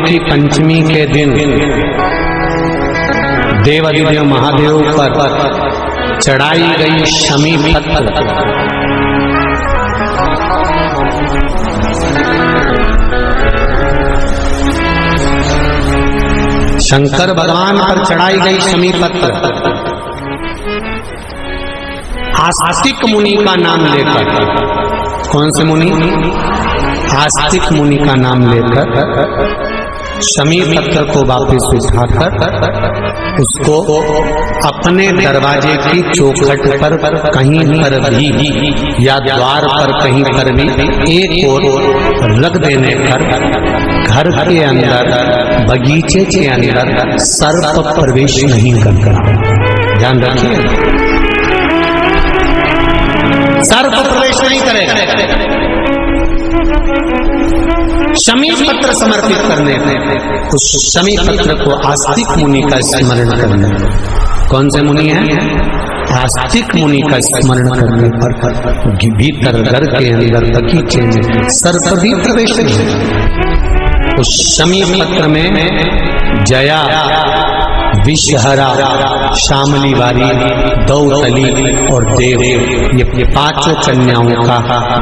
की पंचमी के दिन देवाधिदेव महादेव पर चढ़ाई गई शमी पत्र शंकर भगवान पर चढ़ाई गई शमी पत्र आस्तिक मुनि का नाम लेकर, कौन से मुनि? आस्तिक मुनि का नाम लेकर शमी पत्र को वापस उठाकर उसको अपने दरवाजे की चौखट पर कहीं पर भी या द्वार पर कहीं पर भी एक ओर रख देने पर घर के अंदर, बगीचे के अंदर सर्प प्रवेश नहीं करता। ध्यान रखिए, सर्प प्रवेश नहीं करेगा। शमी पत्र समर्पित करने पर उस शमी पत्र को आस्तिक मुनि का स्मरण करने, कौन से मुनि है? आस्तिक मुनि का स्मरण करने पर भीतर घर के अंदर बगीचे में सर्प भी प्रवेश नहीं। उस शमी पत्र में जया, विषहरा, शामली वारी, दौतली और देव, ये पांचों कन्याओं का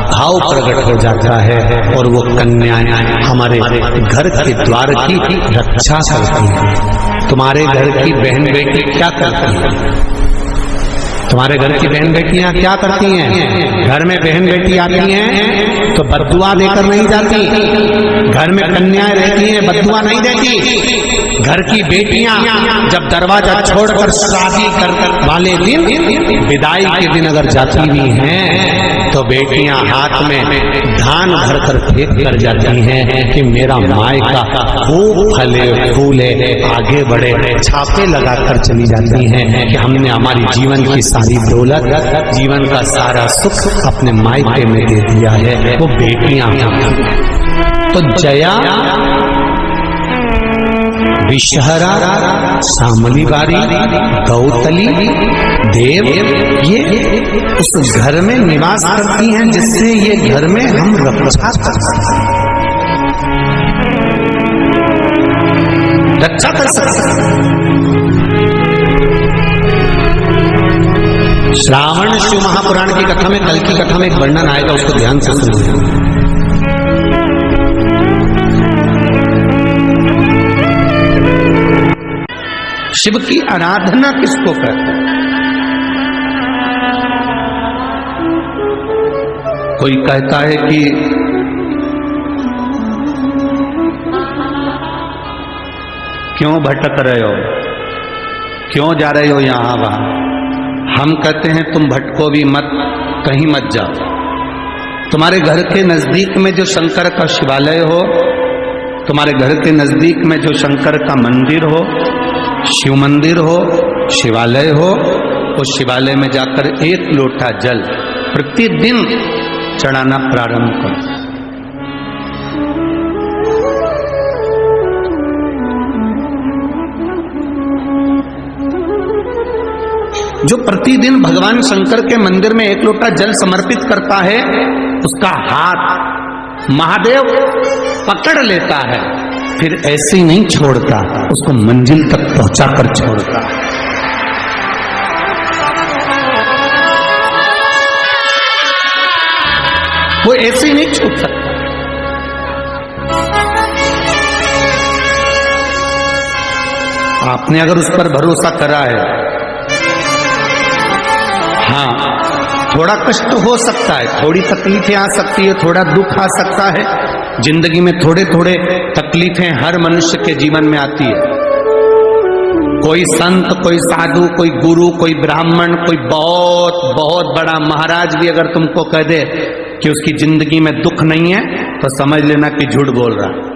भाव प्रकट हो जाता है और वो कन्याएं हमारे घर के द्वार की रक्षा करती हैं। तुम्हारे घर की बहन बेटी क्या करती है? तुम्हारे घर की बहन बेटियां क्या करती हैं? घर में बहन बेटी आती हैं तो बद्दुआ देकर नहीं जाती। घर में कन्याएं रहती हैं, बद्दुआ नहीं देती। घर की बेटियां जब दरवाजा छोड़कर शादी कर वाले दिन, विदाई के दिन अगर जाती भी हैं तो बेटियां हाथ में धान भरकर फेंक कर जाती हैं कि मेरा मायका खूब फले फूले, आगे बढ़े। छापे लगाकर चली जाती हैं कि हमने हमारी जीवन की सारी दौलत, जीवन का सारा सुख अपने मायके में दे दिया है। वो बेटियां तो जया, विषहरा, शामली वारी, दौतली, देव, ये उस घर में निवास करती हैं जिससे ये घर में हम रक्षा कर सकते हैं, रक्षा कर सकते हैं। श्रावण शिव महापुराण की कथा में, कल की कथा में एक वर्णन आएगा, उसको ध्यान से सुनिए। शिव की आराधना किसको करते हैं? कोई कहता है कि क्यों भटक रहे हो, क्यों जा रहे हो यहां वहां? हम कहते हैं तुम भटको भी मत, कहीं मत जाओ। तुम्हारे घर के नजदीक में जो शंकर का शिवालय हो, तुम्हारे घर के नजदीक में जो शंकर का मंदिर हो, शिव मंदिर हो, शिवालय हो, उस शिवालय में जाकर एक लोटा जल प्रतिदिन चढ़ाना प्रारंभ करो। जो प्रतिदिन भगवान शंकर के मंदिर में एक लोटा जल समर्पित करता है, उसका हाथ महादेव पकड़ लेता है, फिर ऐसे ही नहीं छोड़ता, उसको मंजिल तक पहुंचाकर छोड़ता है। वो ऐसे ही नहीं छूट सकता। आपने अगर उस पर भरोसा करा है, हाँ, थोड़ा कष्ट हो सकता है, थोड़ी तकलीफें आ सकती है, थोड़ा दुख आ सकता है। जिंदगी में थोड़े थोड़े तकलीफें हर मनुष्य के जीवन में आती है। कोई संत, कोई साधु, कोई गुरु, कोई ब्राह्मण, कोई बहुत बहुत बड़ा महाराज भी अगर तुमको कह दे कि उसकी जिंदगी में दुख नहीं है, तो समझ लेना कि झूठ बोल रहा है।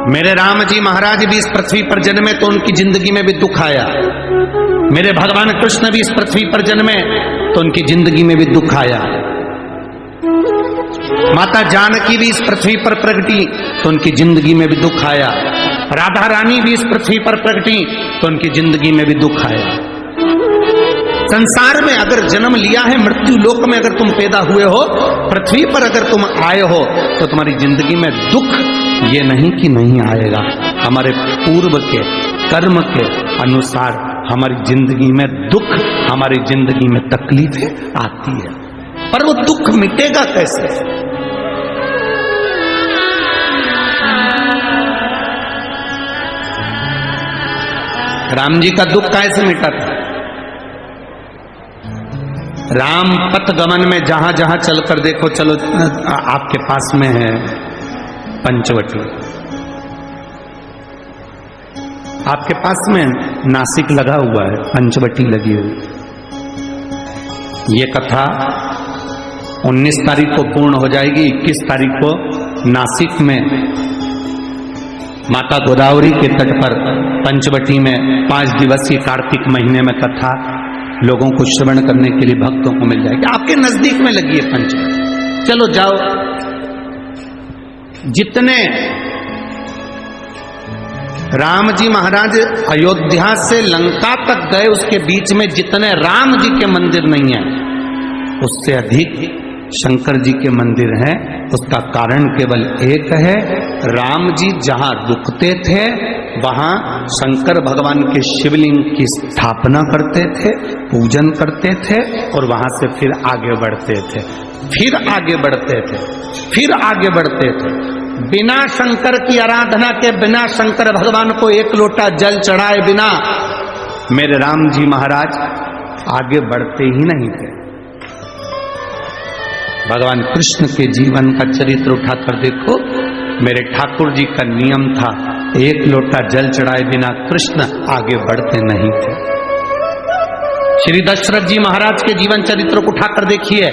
मेरे राम जी महाराज भी इस पृथ्वी पर जन्मे तो उनकी जिंदगी में भी दुख आया। मेरे भगवान कृष्ण भी इस पृथ्वी पर जन्मे तो उनकी जिंदगी में भी दुख आया। माता जानकी भी इस पृथ्वी पर प्रगटी तो उनकी जिंदगी में भी दुख आया। राधा रानी भी इस पृथ्वी पर प्रगटी तो उनकी जिंदगी में भी दुख आया। संसार में अगर जन्म लिया है, मृत्यु लोक में अगर तुम पैदा हुए हो, पृथ्वी पर अगर तुम आए हो, तो तुम्हारी जिंदगी में दुख ये नहीं कि नहीं आएगा। हमारे पूर्व के कर्म के अनुसार हमारी जिंदगी में दुख, हमारी जिंदगी में तकलीफें आती है, पर वो दुख मिटेगा कैसे? राम जी का दुख कैसे मिटा था? राम पथ गमन में जहां जहां चलकर देखो, चलो आपके पास में है पंचवटी, आपके पास में नासिक लगा हुआ है, पंचवटी लगी हुई। ये कथा 19 तारीख को पूर्ण हो जाएगी। 21 तारीख को नासिक में माता गोदावरी के तट पर पंचवटी में 5 दिवसीय कार्तिक महीने में कथा लोगों को श्रवण करने के लिए भक्तों को मिल जाएगी। आपके नजदीक में लगी है पंचवटी, चलो जाओ। जितने राम जी महाराज अयोध्या से लंका तक गए, उसके बीच में जितने राम जी के मंदिर नहीं है, उससे अधिक शंकर जी के मंदिर हैं। उसका कारण केवल एक है, राम जी जहां रुकते थे वहां शंकर भगवान के शिवलिंग की स्थापना करते थे, पूजन करते थे, और वहां से फिर आगे बढ़ते थे, फिर आगे बढ़ते थे, फिर आगे बढ़ते थे। बिना शंकर की आराधना के, बिना शंकर भगवान को एक लोटा जल चढ़ाए बिना मेरे राम जी महाराज आगे बढ़ते ही नहीं थे। भगवान कृष्ण के जीवन का चरित्र उठाकर देखो, मेरे ठाकुर जी का नियम था, एक लोटा जल चढ़ाए बिना कृष्ण आगे बढ़ते नहीं थे। श्री दशरथ जी महाराज के जीवन चरित्र को उठाकर देखिए,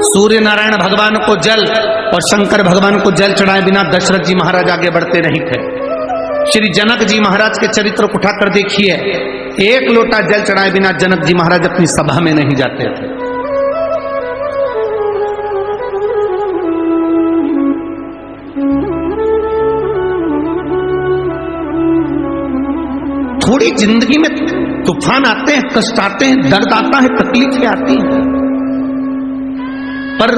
सूर्य नारायण भगवान को जल और शंकर भगवान को जल चढ़ाए बिना दशरथ जी महाराज आगे बढ़ते नहीं थे। श्री जनक जी महाराज के चरित्र को उठाकर देखिए, एक लोटा जल चढ़ाए बिना जनक जी महाराज अपनी सभा में नहीं जाते थे। थोड़ी जिंदगी में तूफान आते हैं, कष्ट आते हैं, दर्द आता है, तकलीफें आती हैं, पर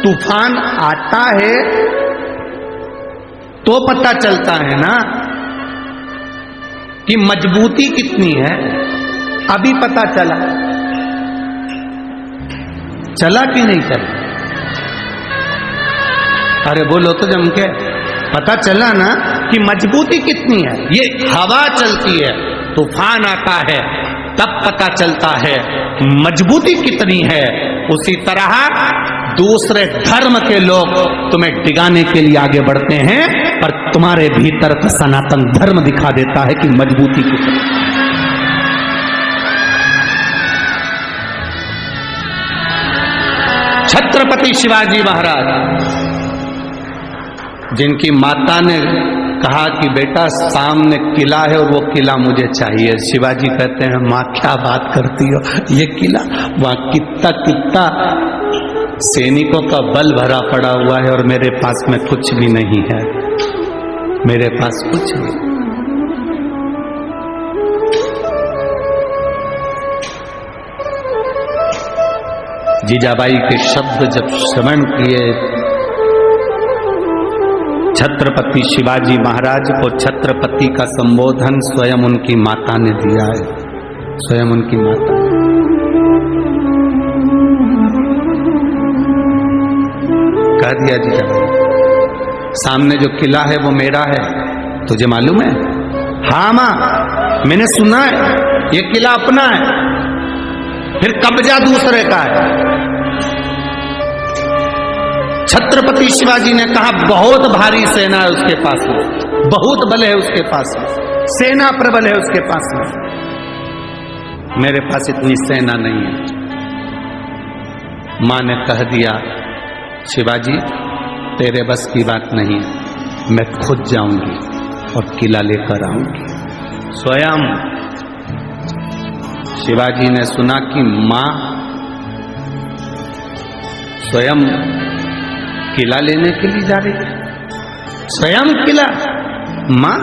तूफान आता है तो पता चलता है ना कि मजबूती कितनी है। अभी पता चला कि नहीं चला? अरे बोलो तो जम के, पता चला ना कि मजबूती कितनी है। ये हवा चलती है, तूफान आता है, तब पता चलता है मजबूती कितनी है। उसी तरह दूसरे धर्म के लोग तुम्हें डिगाने के लिए आगे बढ़ते हैं, पर तुम्हारे भीतर का सनातन धर्म दिखा देता है कि मजबूती कितनी। छत्रपति शिवाजी महाराज, जिनकी माता ने कहा कि बेटा सामने किला है और वो किला मुझे चाहिए, शिवाजी कहते हैं माँ क्या बात करती हो, ये किला वहां कितना सैनिकों का बल भरा पड़ा हुआ है और मेरे पास में कुछ भी नहीं है, मेरे पास कुछ नहीं। जीजाबाई के शब्द जब श्रवण किए, छत्रपति शिवाजी महाराज को छत्रपति का संबोधन स्वयं उनकी माता ने दिया है, स्वयं उनकी माता। कह दिया जीजाबाई, सामने जो किला है वो मेरा है, तुझे मालूम है? हाँ मां, मैंने सुना है, ये किला अपना है, फिर कब्जा दूसरे का है। छत्रपति शिवाजी ने कहा बहुत भारी सेना है उसके पास में, बहुत बल है उसके पास में, सेना प्रबल है उसके पास में, मेरे पास इतनी सेना नहीं है। मां ने कह दिया शिवाजी तेरे बस की बात नहीं, मैं खुद जाऊंगी और किला लेकर आऊंगी। स्वयं शिवाजी ने सुना कि मां स्वयं किला लेने के लिए जा रही है, स्वयं किला। मां